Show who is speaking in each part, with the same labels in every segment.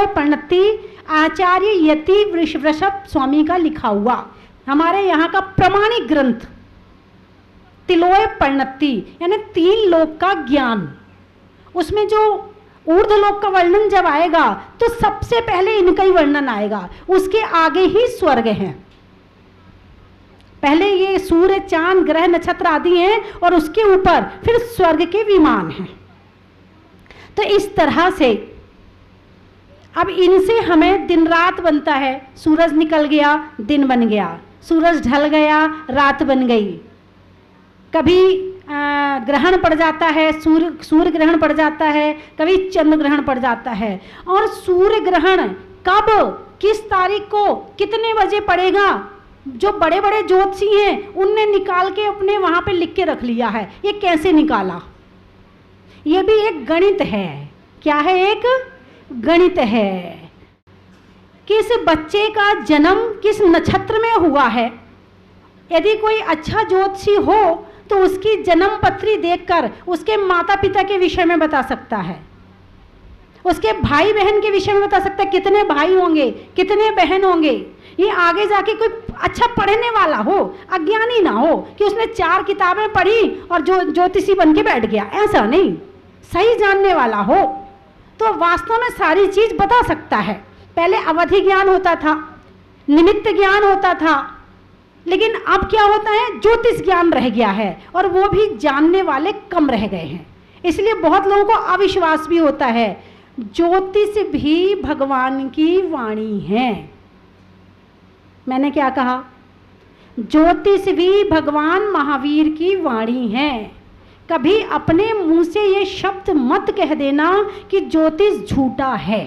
Speaker 1: तिलोय प्रणति आचार्य यति वृषभ स्वामी का लिखा हुआ हमारे यहाँ का प्रमाणिक ग्रंथ तिलोय प्रणति, यानी 3 लोक का ज्ञान। उसमें जो ऊर्ध्वलोक का वर्णन जब आएगा तो सबसे पहले इनका ही वर्णन आएगा, उसके आगे ही स्वर्ग है। पहले ये सूर्य चांद ग्रह नक्षत्र आदि हैं और उसके ऊपर फिर स्वर्ग के विमान हैं। तो इस तरह से अब इनसे हमें दिन रात बनता है। सूरज निकल गया दिन बन गया, सूरज ढल गया रात बन गई। कभी ग्रहण पड़ जाता है, सूर्य ग्रहण पड़ जाता है, कभी चंद्र ग्रहण पड़ जाता है। और सूर्य ग्रहण कब किस तारीख को कितने बजे पड़ेगा, जो बड़े बड़े ज्योतिषी हैं उनने निकाल के अपने वहाँ पे लिख के रख लिया है। ये कैसे निकाला, ये भी एक गणित है। क्या है? एक गणित है। किस बच्चे का जन्म किस नक्षत्र में हुआ है, यदि कोई अच्छा ज्योतिषी हो तो उसकी जन्म पत्री देखकर उसके माता पिता के विषय में बता सकता है, उसके भाई बहन के विषय में बता सकता है, कितने भाई होंगे कितने बहन होंगे। ये आगे जाके कोई अच्छा पढ़ने वाला हो, अज्ञानी ना हो कि उसने 4 किताबें पढ़ी और जो ज्योतिषी बन के बैठ गया, ऐसा नहीं। सही जानने वाला हो तो वास्तव में सारी चीज बता सकता है। पहले अवधि ज्ञान होता था, निमित्त ज्ञान होता था, लेकिन अब क्या होता है, ज्योतिष ज्ञान रह गया है और वो भी जानने वाले कम रह गए हैं। इसलिए बहुत लोगों को अविश्वास भी होता है। ज्योतिष भी भगवान की वाणी है। मैंने क्या कहा? ज्योतिष भी भगवान महावीर की वाणी है। कभी अपने मुंह से ये शब्द मत कह देना कि ज्योतिष झूठा है।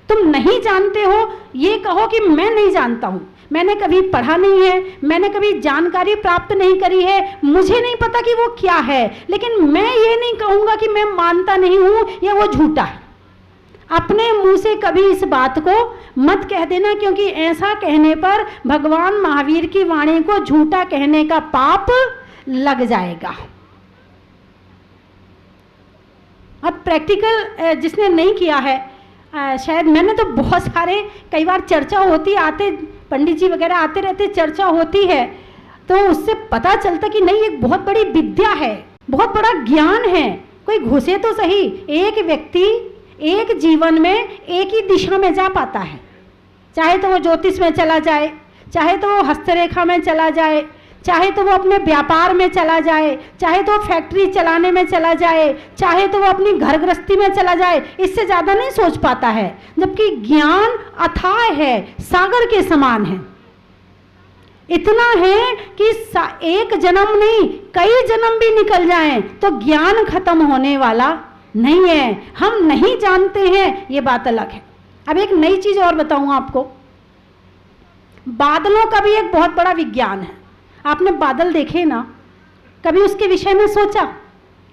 Speaker 1: तुम नहीं जानते हो ये कहो कि मैं नहीं जानता हूं, मैंने कभी पढ़ा नहीं है, मैंने कभी जानकारी प्राप्त नहीं करी है, मुझे नहीं पता कि वो क्या है, लेकिन मैं ये नहीं कहूंगा कि मैं मानता नहीं हूं या वो झूठा है। अपने मुंह से कभी इस बात को मत कह देना, क्योंकि ऐसा कहने पर भगवान महावीर की वाणी को झूठा कहने का पाप लग जाएगा। अब प्रैक्टिकल जिसने नहीं किया है, शायद मैंने तो बहुत सारे, कई बार चर्चा होती, आते पंडित जी वगैरह आते रहते, चर्चा होती है तो उससे पता चलता कि नहीं एक बहुत बड़ी विद्या है, बहुत बड़ा ज्ञान है। कोई घुसे तो सही, एक व्यक्ति एक जीवन में एक ही दिशा में जा पाता है, चाहे तो वो ज्योतिष में चला जाए, चाहे तो वो हस्तरेखा में चला जाए, चाहे तो वो अपने व्यापार में चला जाए, चाहे तो वो फैक्ट्री चलाने में चला जाए, चाहे तो वो अपनी घर गृहस्थी में चला जाए। इससे ज़्यादा नहीं सोच पाता है, जबकि ज्ञान अथाह है, सागर के समान है। इतना है कि एक जन्म नहीं कई जन्म भी निकल जाएं तो ज्ञान खत्म होने वाला नहीं है। हम नहीं जानते हैं, ये बात अलग है। अब एक नई चीज और बताऊं आपको, बादलों का भी एक बहुत बड़ा विज्ञान है। आपने बादल देखे ना, कभी उसके विषय में सोचा?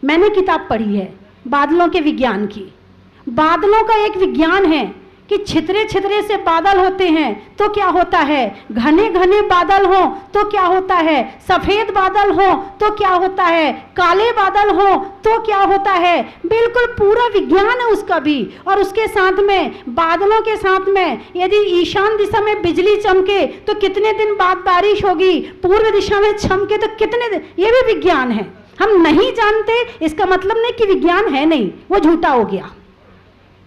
Speaker 1: मैंने किताब पढ़ी है बादलों के विज्ञान की। बादलों का एक विज्ञान है कि छितरे छितरे से बादल होते हैं तो क्या होता है, घने घने बादल हो तो क्या होता है, सफेद बादल हो तो क्या होता है, काले बादल हो तो क्या होता है। बिल्कुल पूरा विज्ञान है उसका भी। और उसके साथ में बादलों के साथ में यदि ईशान दिशा में बिजली चमके तो कितने दिन बाद बारिश होगी, पूर्व दिशा में चमके तो कितने दिन, ये भी विज्ञान है। हम नहीं जानते इसका मतलब नहीं कि विज्ञान है नहीं, वो झूठा हो गया।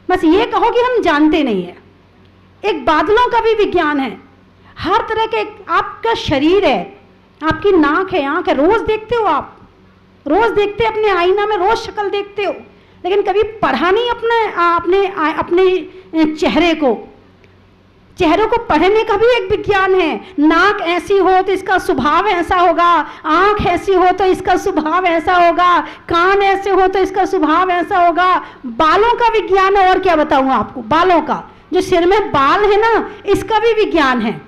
Speaker 1: बस ये कहो कि हम जानते नहीं है। एक बादलों का भी विज्ञान है। हर तरह के, आपका शरीर है, आपकी नाक है, आंख है, रोज देखते हो आप, रोज देखते अपने आईना में, रोज शक्ल देखते हो, लेकिन कभी पढ़ा नहीं अपने चेहरे को। चेहरों को पढ़ने का भी एक विज्ञान है। नाक ऐसी हो तो इसका स्वभाव ऐसा होगा, आंख ऐसी हो तो इसका स्वभाव ऐसा होगा, कान ऐसे हो तो इसका स्वभाव ऐसा होगा। बालों का विज्ञान है, और क्या बताऊं आपको, बालों का, जो सिर में बाल है ना, इसका भी विज्ञान है।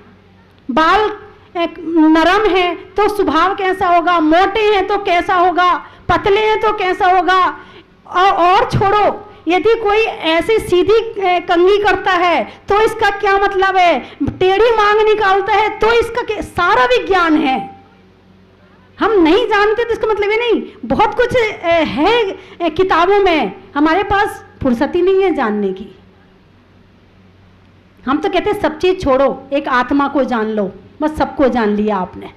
Speaker 1: बाल नरम है तो स्वभाव कैसा होगा, मोटे हैं तो कैसा होगा, पतले हैं तो कैसा होगा। और छोड़ो, यदि कोई ऐसी सीधी कंघी करता है तो इसका क्या मतलब है, टेढ़ी मांग निकालता है तो इसका सारा विज्ञान है। हम नहीं जानते तो इसका मतलब ये नहीं, बहुत कुछ है किताबों में, हमारे पास फुर्सत ही नहीं है जानने की। हम तो कहते सब चीज छोड़ो, एक आत्मा को जान लो, बस सबको जान लिया आपने,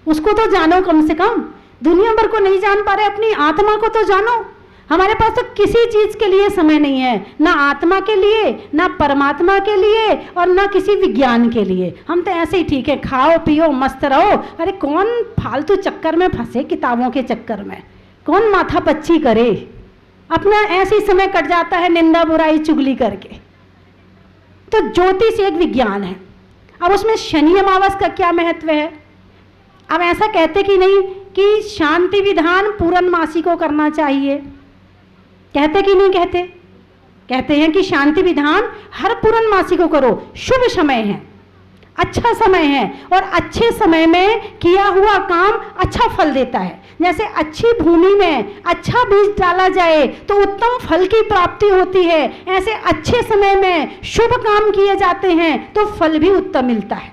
Speaker 1: उसको तो जानो कम से कम। दुनिया भर को नहीं जान पा रहे, अपनी आत्मा को तो जानो। हमारे पास तो किसी चीज के लिए समय नहीं है, ना आत्मा के लिए, ना परमात्मा के लिए, और ना किसी विज्ञान के लिए। हम तो ऐसे ही ठीक है, खाओ पियो मस्त रहो। अरे कौन फालतू चक्कर में फंसे, किताबों के चक्कर में कौन माथा पच्ची करे, अपना ऐसे ही समय कट जाता है निंदा बुराई चुगली करके। तो ज्योतिष एक विज्ञान है। अब उसमें शनि अमावस का क्या महत्व है? अब ऐसा कहते कि नहीं कि शांति विधान पूर्णमासी को करना चाहिए, कहते कि नहीं कहते? कहते हैं कि शांति विधान हर पूर्णमासी को करो, शुभ समय है, अच्छा समय है, और अच्छे समय में किया हुआ काम अच्छा फल देता है। जैसे अच्छी भूमि में अच्छा बीज डाला जाए तो उत्तम फल की प्राप्ति होती है, ऐसे अच्छे समय में शुभ काम किए जाते हैं तो फल भी उत्तम मिलता है।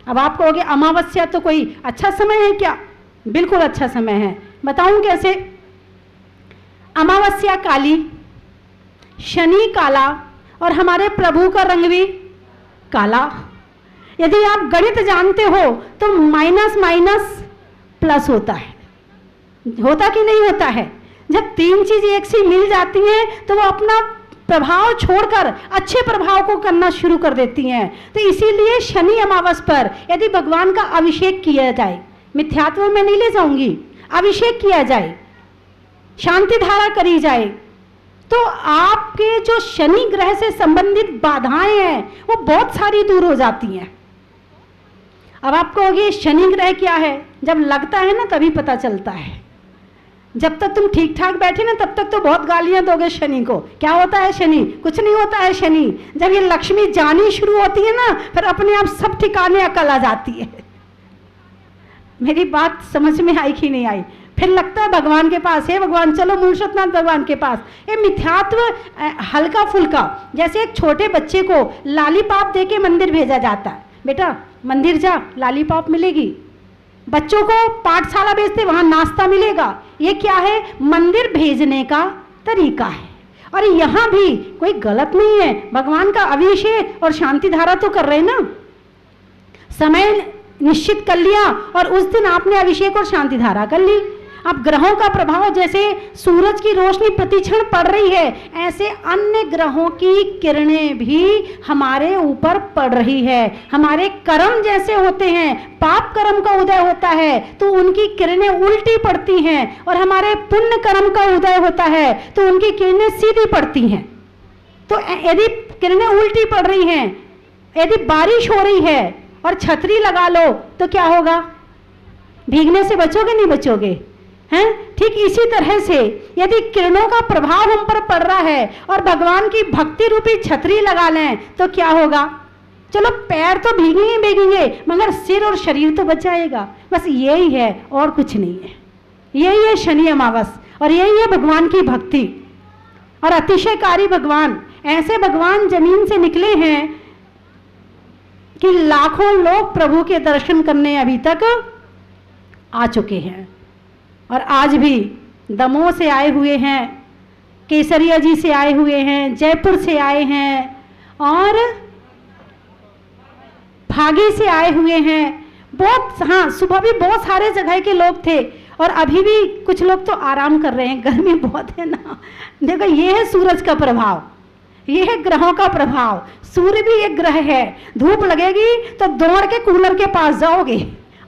Speaker 1: अब आप कहोगे अमावस्या तो कोई अच्छा समय है क्या? बिल्कुल अच्छा समय है। बताऊं कैसे? अमावस्या काली, शनि काला, और हमारे प्रभु का रंग भी काला। यदि आप गणित जानते हो तो माइनस माइनस प्लस होता है, होता कि नहीं होता है? जब तीन चीज एक सी मिल जाती हैं तो वो अपना प्रभाव छोड़कर अच्छे प्रभाव को करना शुरू कर देती हैं। तो इसीलिए शनि अमावस पर यदि भगवान का अभिषेक किया जाए, मिथ्यात्व में नहीं ले जाऊंगी, अभिषेक किया जाए, शांति धारा करी जाए, तो आपके जो शनि ग्रह से संबंधित बाधाएं हैं वो बहुत सारी दूर हो जाती हैं। अब आप कहोगे शनि ग्रह क्या है? जब लगता है ना तभी पता चलता है। जब तक तुम ठीक ठाक बैठे ना तब तक तो बहुत गालियां दोगे शनि को। क्या होता है शनि? कुछ नहीं होता है शनि। जब ये लक्ष्मी जानी शुरू होती है ना फिर अपने आप सब ठिकाने अकल आ जाती है। मेरी बात समझ में आई कि नहीं आई? फिर लगता है भगवान के पास है, भगवान चलो मूलशतनाथ भगवान के पास। ये मिथ्यात्व हल्का फुल्का, जैसे एक छोटे बच्चे को लालीपाप दे के मंदिर भेजा जाता है, बेटा मंदिर जा लालीपाप मिलेगी। बच्चों को पाठशाला भेजते वहां नाश्ता मिलेगा। ये क्या है? मंदिर भेजने का तरीका है। और यहाँ भी कोई गलत नहीं है, भगवान का अभिषेक और शांति धारा तो कर रहे हैं ना। समय निश्चित कर लिया और उस दिन आपने अभिषेक और शांति धारा कर ली। अब ग्रहों का प्रभाव, जैसे सूरज की रोशनी प्रतिक्षण पड़ रही है, ऐसे अन्य ग्रहों की किरणें भी हमारे ऊपर पड़ रही है। हमारे कर्म जैसे होते हैं, पाप कर्म का उदय होता है तो उनकी किरणें उल्टी पड़ती हैं, और हमारे पुण्य कर्म का उदय होता है तो उनकी किरणें सीधी पड़ती हैं। तो यदि किरणें उल्टी पड़ रही हैं, यदि बारिश हो रही है और छतरी लगा लो तो क्या होगा? भीगने से बचोगे नहीं बचोगे? हैं? ठीक इसी तरह से यदि किरणों का प्रभाव हम पर पड़ रहा है और भगवान की भक्ति रूपी छतरी लगा लें तो क्या होगा? चलो पैर तो भीगेंगे भीगेंगे मगर सिर और शरीर तो बच जाएगा। बस यही है और कुछ नहीं है। यही है शनि अमावस और यही है भगवान की भक्ति। और अतिशयकारी भगवान, ऐसे भगवान जमीन से निकले हैं कि लाखों लोग प्रभु के दर्शन करने अभी तक आ चुके हैं। और आज भी दमोह से आए हुए हैं, केसरिया जी से आए हुए हैं, जयपुर से आए हैं और भागी से आए हुए हैं। बहुत, हाँ सुबह भी बहुत सारे जगह के लोग थे और अभी भी कुछ लोग तो आराम कर रहे हैं, गर्मी बहुत है ना। देखो ये है सूरज का प्रभाव, ये है ग्रहों का प्रभाव। सूर्य भी एक ग्रह है, धूप लगेगी तो दौड़ के कूलर के पास जाओगे,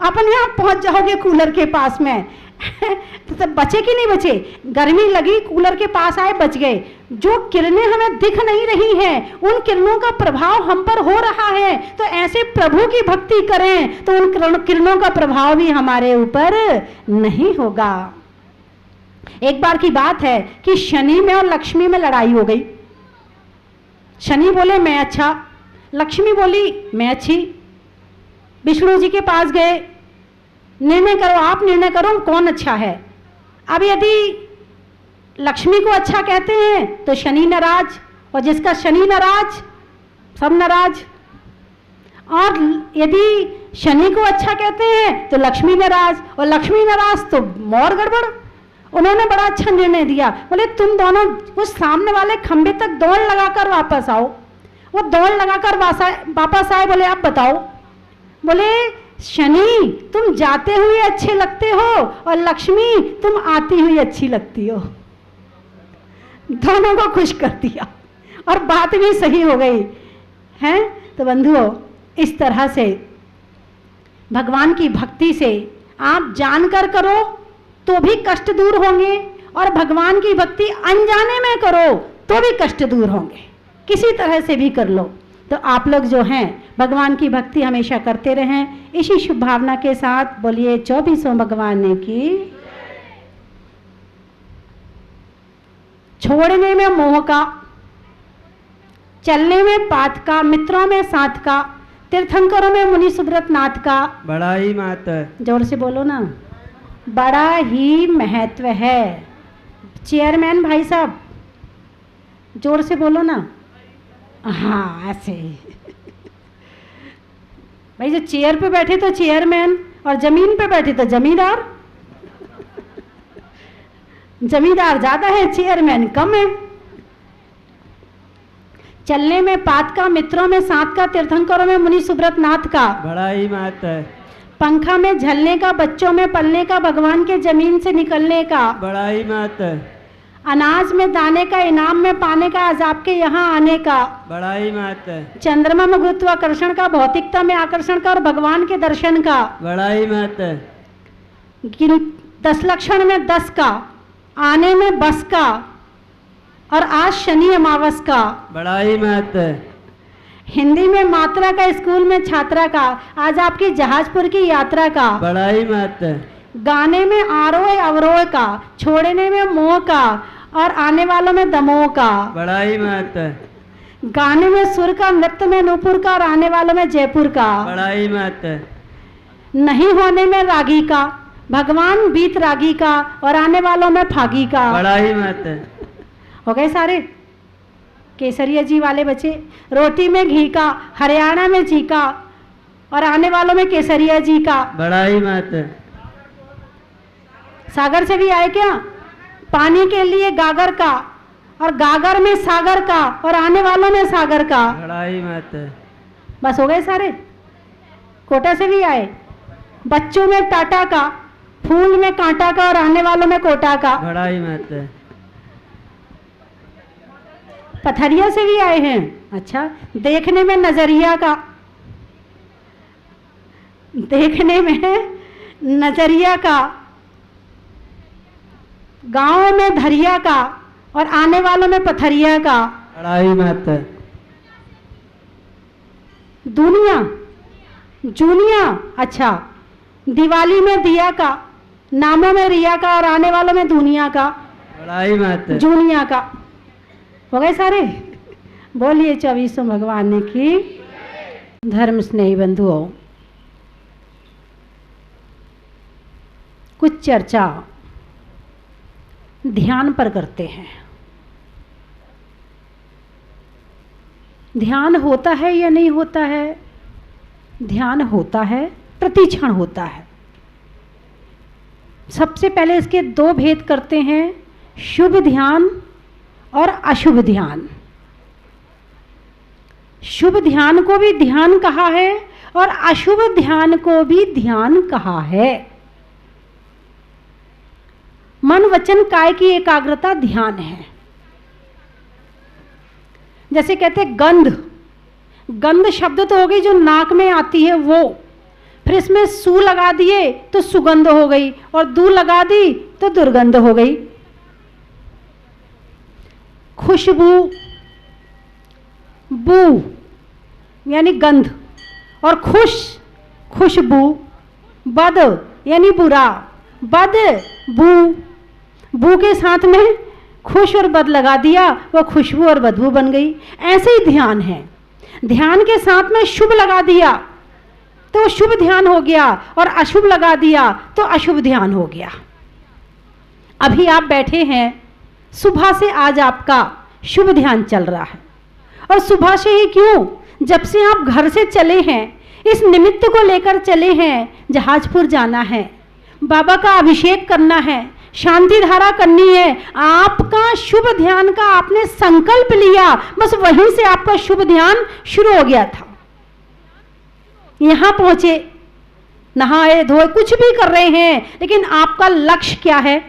Speaker 1: अपने आप पहुंच जाओगे कूलर के पास में। तो बचे कि नहीं बचे? गर्मी लगी कूलर के पास आए बच गए। जो किरणें हमें दिख नहीं रही हैं उन किरणों का प्रभाव हम पर हो रहा है, तो ऐसे प्रभु की भक्ति करें तो उन किरणों का प्रभाव भी हमारे ऊपर नहीं होगा। एक बार की बात है कि शनि में और लक्ष्मी में लड़ाई हो गई। शनि बोले मैं अच्छा, लक्ष्मी बोली मैं अच्छी। विष्णु जी के पास गए, निर्णय करो, आप निर्णय करो कौन अच्छा है। अब यदि लक्ष्मी को अच्छा कहते हैं तो शनि नाराज, और जिसका शनि नाराज सब नाराज। और यदि शनि को अच्छा कहते हैं तो लक्ष्मी नाराज, और लक्ष्मी नाराज तो और गड़बड़। उन्होंने बड़ा अच्छा निर्णय दिया, बोले तुम दोनों उस सामने वाले खंबे तक दौड़ लगाकर वापस आओ। वो दौड़ लगाकर वापस आए, बोले आप बताओ। बोले शनि तुम जाते हुए अच्छे लगते हो और लक्ष्मी तुम आती हुई अच्छी लगती हो। दोनों को खुश कर दिया और बात भी सही हो गई है। तो बंधुओं, इस तरह से भगवान की भक्ति से आप जानकर करो तो भी कष्ट दूर होंगे, और भगवान की भक्ति अनजाने में करो तो भी कष्ट दूर होंगे। किसी तरह से भी कर लो। तो आप लोग जो हैं भगवान की भक्ति हमेशा करते रहें। इसी शुभ भावना के साथ बोलिए 24वें भगवान ने की। छोड़ने में मोह का, चलने में पात का, मित्रों में साथ का, तीर्थंकरों में मुनि सुब्रत नाथ का
Speaker 2: बड़ा ही महत्व है।
Speaker 1: जोर से बोलो ना, बड़ा ही महत्व है। चेयरमैन भाई साहब जोर से बोलो ना। हाँ ऐसे भाई, जो चेयर पे बैठे तो चेयरमैन और जमीन पे बैठे तो जमींदार। जमींदार ज्यादा है, चेयरमैन कम है। चलने में पात का, मित्रों में साथ का, तीर्थंकरों में मुनि सुब्रत नाथ का
Speaker 2: बड़ा ही महत्व है।
Speaker 1: पंखा में झलने का, बच्चों में पलने का, भगवान के जमीन से निकलने का
Speaker 2: बड़ा ही महत्व है।
Speaker 1: अनाज में दाने का, इनाम में पाने का, अजाब के यहाँ आने का
Speaker 2: बड़ा ही महत्व है।
Speaker 1: चंद्रमा में गुरुत्वाकर्षण का, भौतिकता में आकर्षण का और भगवान के दर्शन का
Speaker 2: बड़ा ही महत्व है।
Speaker 1: 10 लक्षण में 10 का, आने में बस का, और आज शनि अमावस का
Speaker 2: बड़ा ही महत्व है।
Speaker 1: हिंदी में मात्रा का, स्कूल में छात्रा का, आज आपकी जहाजपुर की यात्रा का
Speaker 2: बड़ा ही महत्व है।
Speaker 1: गाने में आरोह अवरोह का, छोड़ने में मोह का और आने वालों में दमोह का
Speaker 2: बड़ा ही महत्व है।
Speaker 1: गाने में सुर का, नृत्य में नूपुर का और आने वालों में जयपुर का
Speaker 2: बड़ा ही महत्व है।
Speaker 1: नहीं होने में रागी का, भगवान बीत रागी का और आने वालों में फागी का
Speaker 2: बड़ा ही महत्व है।
Speaker 1: हो गए सारे। केसरिया जी वाले बचे। रोटी में घी का, हरियाणा में जी का और आने वालों में केसरिया जी का
Speaker 2: बड़ा ही महत्व है।
Speaker 1: सागर से भी आए क्या? पानी के लिए गागर का और गागर में सागर का और आने वालों में सागर का
Speaker 2: बड़ा ही महत्व है।
Speaker 1: बस हो गए सारे। कोटा से भी आए। बच्चों में टाटा का, फूल में कांटा का और आने वालों में कोटा का
Speaker 2: बड़ा ही महत्व है।
Speaker 1: पथरिया से भी आए हैं। अच्छा, देखने में नजरिया का, देखने में नजरिया का, गांव में धरिया का और आने वालों में पथरिया का
Speaker 2: बड़ा ही महत्व है।
Speaker 1: दुनिया जूनिया, अच्छा, दिवाली में दिया का, नामों में रिया का और आने वालों में दुनिया का
Speaker 2: बड़ा ही महत्व है।
Speaker 1: जूनिया का। हो गए सारे। बोलिए 24वें भगवान ने की। धर्म स्नेही बंधुओं, कुछ चर्चा ध्यान पर करते हैं। ध्यान होता है या नहीं होता है? ध्यान होता है, प्रतिक्षण होता है। सबसे पहले इसके 2 भेद करते हैं, शुभ ध्यान और अशुभ ध्यान। शुभ ध्यान को भी ध्यान कहा है और अशुभ ध्यान को भी ध्यान कहा है। मन वचन काय की एकाग्रता ध्यान है। जैसे कहते गंध, गंध शब्द तो हो गई जो नाक में आती है वो, फिर इसमें सू लगा दिए तो सुगंध हो गई और दू लगा दी तो दुर्गंध हो गई। खुशबू, बू यानी गंध, और खुश खुशबू, बद यानी बुरा, बद बू, बू के साथ में खुश और बद लगा दिया, वो खुशबू और बदबू बन गई। ऐसे ही ध्यान है। ध्यान के साथ में शुभ लगा दिया तो शुभ ध्यान हो गया और अशुभ लगा दिया तो अशुभ ध्यान हो गया। अभी आप बैठे हैं, सुबह से आज आपका शुभ ध्यान चल रहा है। और सुबह से ही क्यों? जब से आप घर से चले हैं, इस निमित्त को लेकर चले हैं, जहाजपुर जाना है, बाबा का अभिषेक करना है, शांति धारा करनी है, आपका शुभ ध्यान का आपने संकल्प लिया, बस वहीं से आपका शुभ ध्यान शुरू हो गया था। यहां पहुंचे, नहाए धोए कुछ भी कर रहे हैं, लेकिन आपका लक्ष्य क्या है?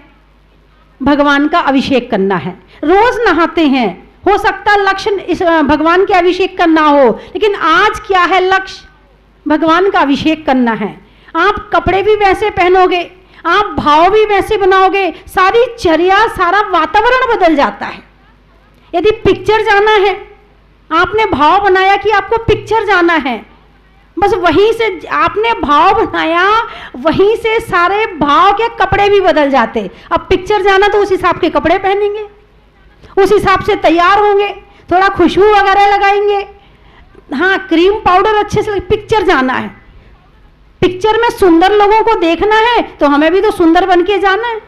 Speaker 1: भगवान का अभिषेक करना है। रोज नहाते हैं, हो सकता लक्ष्य इस भगवान के अभिषेक करना हो, लेकिन आज क्या है लक्ष्य? भगवान का अभिषेक करना है। आप कपड़े भी वैसे पहनोगे, आप भाव भी वैसे बनाओगे, सारी चर्या सारा वातावरण बदल जाता है। यदि पिक्चर जाना है, आपने भाव बनाया कि आपको पिक्चर जाना है, बस वहीं से आपने भाव बनाया, वहीं से सारे भाव के कपड़े भी बदल जाते। अब पिक्चर जाना तो उस हिसाब के कपड़े पहनेंगे, उस हिसाब से तैयार होंगे, थोड़ा खुशबू वगैरह लगाएंगे, हाँ क्रीम पाउडर अच्छे से। पिक्चर जाना है, पिक्चर में सुंदर लोगों को देखना है तो हमें भी तो सुंदर बन के जाना है।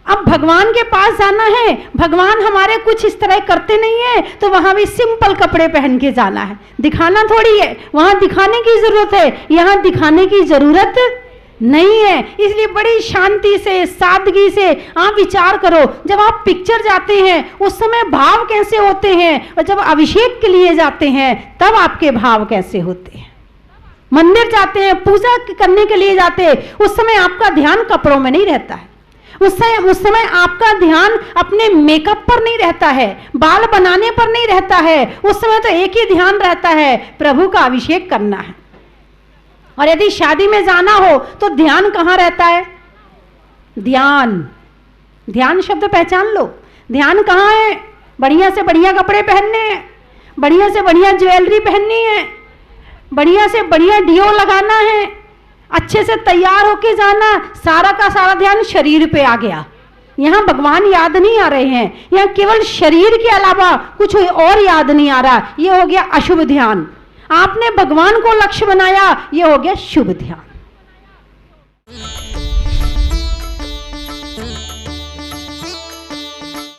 Speaker 1: अब भगवान के पास जाना है, भगवान हमारे कुछ इस तरह करते नहीं है, तो वहां भी सिंपल कपड़े पहन के जाना है। दिखाना थोड़ी है, वहां दिखाने की जरूरत है, यहां दिखाने की जरूरत नहीं है। इसलिए बड़ी शांति से, सादगी से आप विचार करो, जब आप पिक्चर जाते हैं उस समय भाव कैसे होते हैं, और जब अभिषेक के लिए जाते हैं तब आपके भाव कैसे होते हैं। मंदिर जाते हैं, पूजा करने के लिए जाते हैं, उस समय आपका ध्यान कपड़ों में नहीं रहता है, उस समय आपका ध्यान अपने मेकअप पर नहीं रहता है, बाल बनाने पर नहीं रहता है, उस समय तो एक ही ध्यान रहता है, प्रभु का अभिषेक करना है। और यदि शादी में जाना हो तो ध्यान कहाँ रहता है? ध्यान, ध्यान शब्द पहचान लो। ध्यान कहाँ है? बढ़िया से बढ़िया कपड़े पहनने हैं, बढ़िया से बढ़िया ज्वेलरी पहननी है, बढ़िया से बढ़िया डियो लगाना है, अच्छे से तैयार होके जाना। सारा का सारा ध्यान शरीर पे आ गया, यहाँ भगवान याद नहीं आ रहे हैं, यहाँ केवल शरीर के अलावा कुछ और याद नहीं आ रहा। ये हो गया अशुभ ध्यान। आपने भगवान को लक्ष्य बनाया, ये हो गया शुभ ध्यान।